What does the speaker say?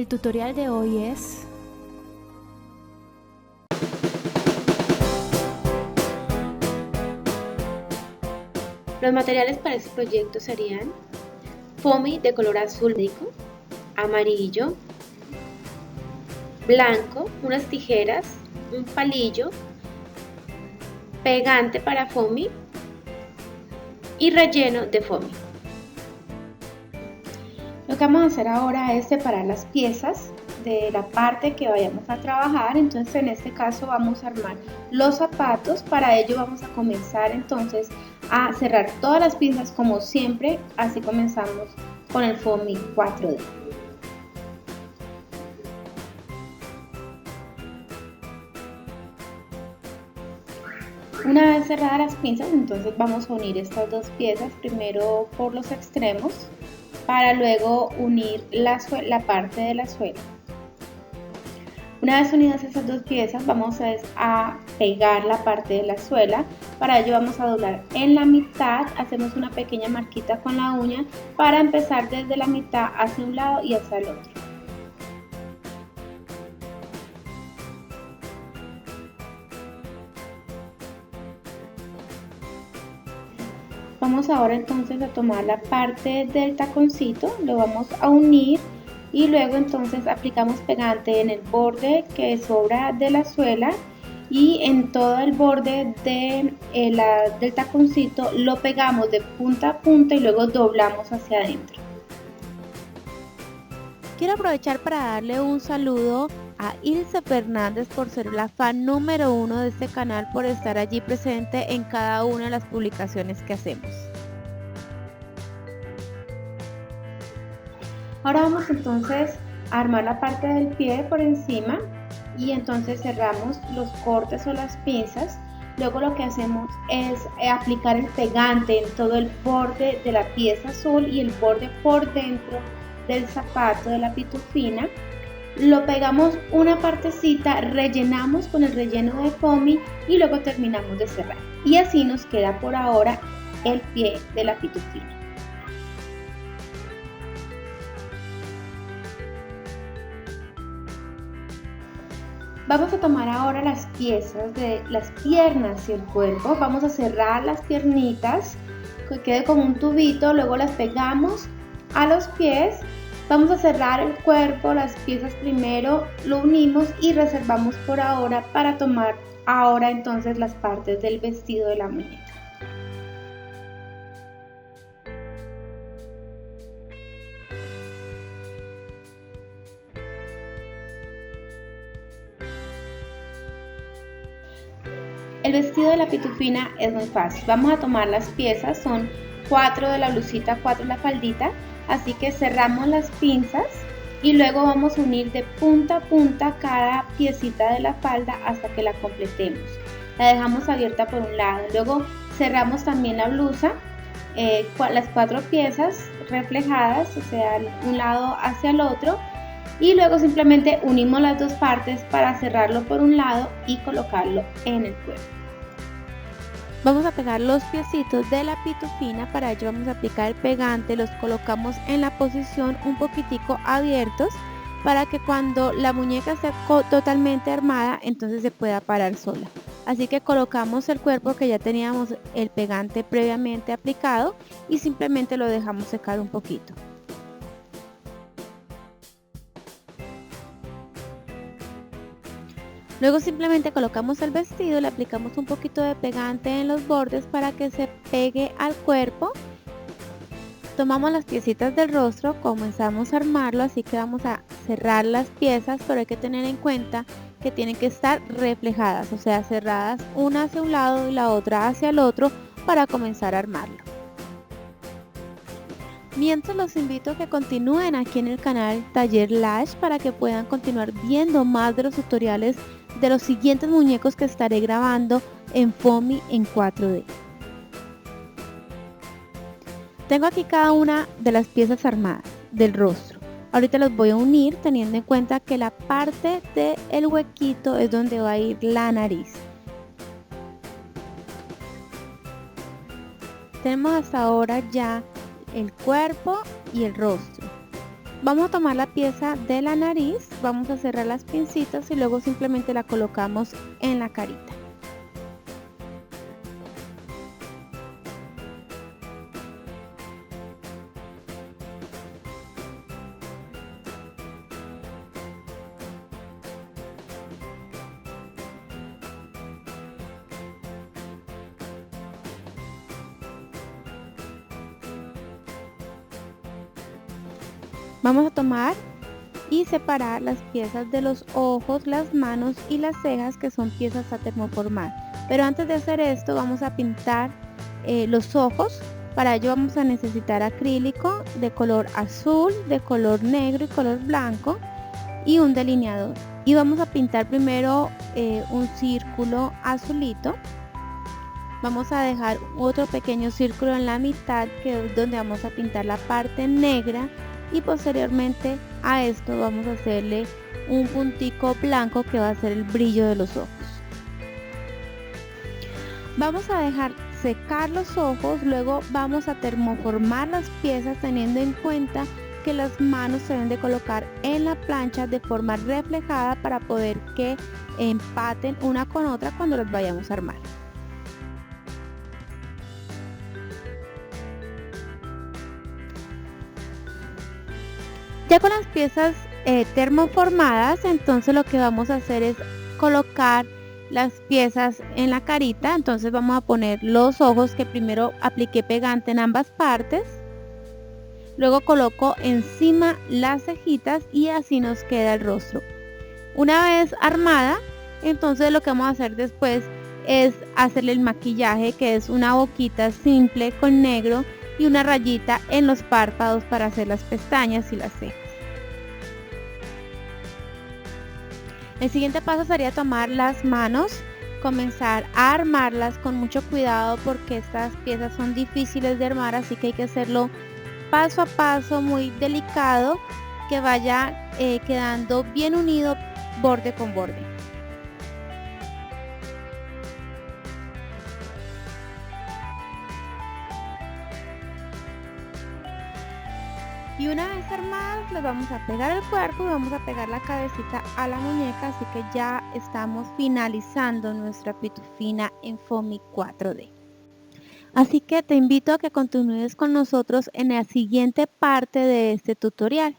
El tutorial de hoy es Los materiales para este proyecto serían foamy de color azul rico, amarillo, blanco, unas tijeras, un palillo, pegante para foamy y relleno de foamy. Lo que vamos a hacer ahora es separar las piezas de la parte que vayamos a trabajar. Entonces en este caso vamos a armar los zapatos. Para ello vamos a comenzar entonces a cerrar todas las pinzas como siempre. Así comenzamos con el foamy 4D. Una vez cerradas las pinzas, entonces vamos a unir estas dos piezas primero por los extremos para luego unir la parte de la suela. Una vez unidas esas dos piezas, vamos a pegar la parte de la suela. Para ello vamos a doblar en la mitad, hacemos una pequeña marquita con la uña para empezar desde la mitad hacia un lado y hacia el otro. Vamos ahora entonces a tomar la parte del taconcito, lo vamos a unir y luego entonces aplicamos pegante en el borde que sobra de la suela y en todo el borde del taconcito lo pegamos de punta a punta y luego doblamos hacia adentro. Quiero aprovechar para darle un saludo a Ilse Fernández por ser la fan número 1 de este canal, por estar allí presente en cada una de las publicaciones que hacemos. Ahora vamos entonces a armar la parte del pie por encima y entonces cerramos los cortes o las pinzas. Luego lo que hacemos es aplicar el pegante en todo el borde de la pieza azul y el borde por dentro del zapato de la pitufina. Lo pegamos una partecita, rellenamos con el relleno de foamy y luego terminamos de cerrar. Y así nos queda por ahora el pie de la pitufina. Vamos a tomar ahora las piezas de las piernas y el cuerpo. Vamos a cerrar las piernitas, que quede como un tubito, luego las pegamos a los pies. Vamos a cerrar el cuerpo, las piezas primero, lo unimos y reservamos por ahora para tomar ahora entonces las partes del vestido de la muñeca. El vestido de la pitufina es muy fácil. Vamos a tomar las piezas, son 4 de la blusita, 4 de la faldita, así que cerramos las pinzas y luego vamos a unir de punta a punta cada piecita de la falda hasta que la completemos. La dejamos abierta por un lado, luego cerramos también la blusa, las 4 piezas reflejadas, o sea, un lado hacia el otro, y luego simplemente unimos las dos partes para cerrarlo por un lado y colocarlo en el cuerpo. Vamos a pegar los piecitos de la pitufina. Para ello vamos a aplicar el pegante, los colocamos en la posición un poquitico abiertos para que cuando la muñeca esté totalmente armada, entonces se pueda parar sola. Así que colocamos el cuerpo que ya teníamos el pegante previamente aplicado y simplemente lo dejamos secar un poquito. Luego simplemente colocamos el vestido, le aplicamos un poquito de pegante en los bordes para que se pegue al cuerpo. Tomamos las piecitas del rostro, comenzamos a armarlo, así que vamos a cerrar las piezas, pero hay que tener en cuenta que tienen que estar reflejadas, o sea, cerradas una hacia un lado y la otra hacia el otro para comenzar a armarlo. Mientras los invito a que continúen aquí en el canal Taller Lash para que puedan continuar viendo más de los tutoriales de los siguientes muñecos que estaré grabando en foamy en 4D. Tengo aquí cada una de las piezas armadas del rostro. Ahorita los voy a unir teniendo en cuenta que la parte del huequito es donde va a ir la nariz. Tenemos hasta ahora ya el cuerpo y el rostro. Vamos a tomar la pieza de la nariz, vamos a cerrar las pincitas y luego simplemente la colocamos en la carita. Vamos a tomar y separar las piezas de los ojos, las manos y las cejas, que son piezas a termoformar. Pero antes de hacer esto vamos a pintar los ojos. Para ello vamos a necesitar acrílico de color azul, de color negro y color blanco y un delineador. Y vamos a pintar primero un círculo azulito. Vamos a dejar otro pequeño círculo en la mitad, que es donde vamos a pintar la parte negra, y posteriormente a esto vamos a hacerle un puntico blanco que va a ser el brillo de los ojos. Vamos a dejar secar los ojos, luego vamos a termoformar las piezas teniendo en cuenta que las manos se deben de colocar en la plancha de forma reflejada para poder que empaten una con otra cuando las vayamos a armar. Ya con las piezas termoformadas, entonces lo que vamos a hacer es colocar las piezas en la carita. Entonces vamos a poner los ojos, que primero apliqué pegante en ambas partes, luego coloco encima las cejitas y así nos queda el rostro. Una vez armada, entonces lo que vamos a hacer después es hacerle el maquillaje, que es una boquita simple con negro y una rayita en los párpados para hacer las pestañas y las cejas. El siguiente paso sería tomar las manos, comenzar a armarlas con mucho cuidado porque estas piezas son difíciles de armar, así que hay que hacerlo paso a paso, muy delicado, que vaya quedando bien unido borde con borde. Y una vez armadas, les vamos a pegar el cuerpo y vamos a pegar la cabecita a la muñeca, así que ya estamos finalizando nuestra pitufina en Foamy 4D. Así que te invito a que continúes con nosotros en la siguiente parte de este tutorial.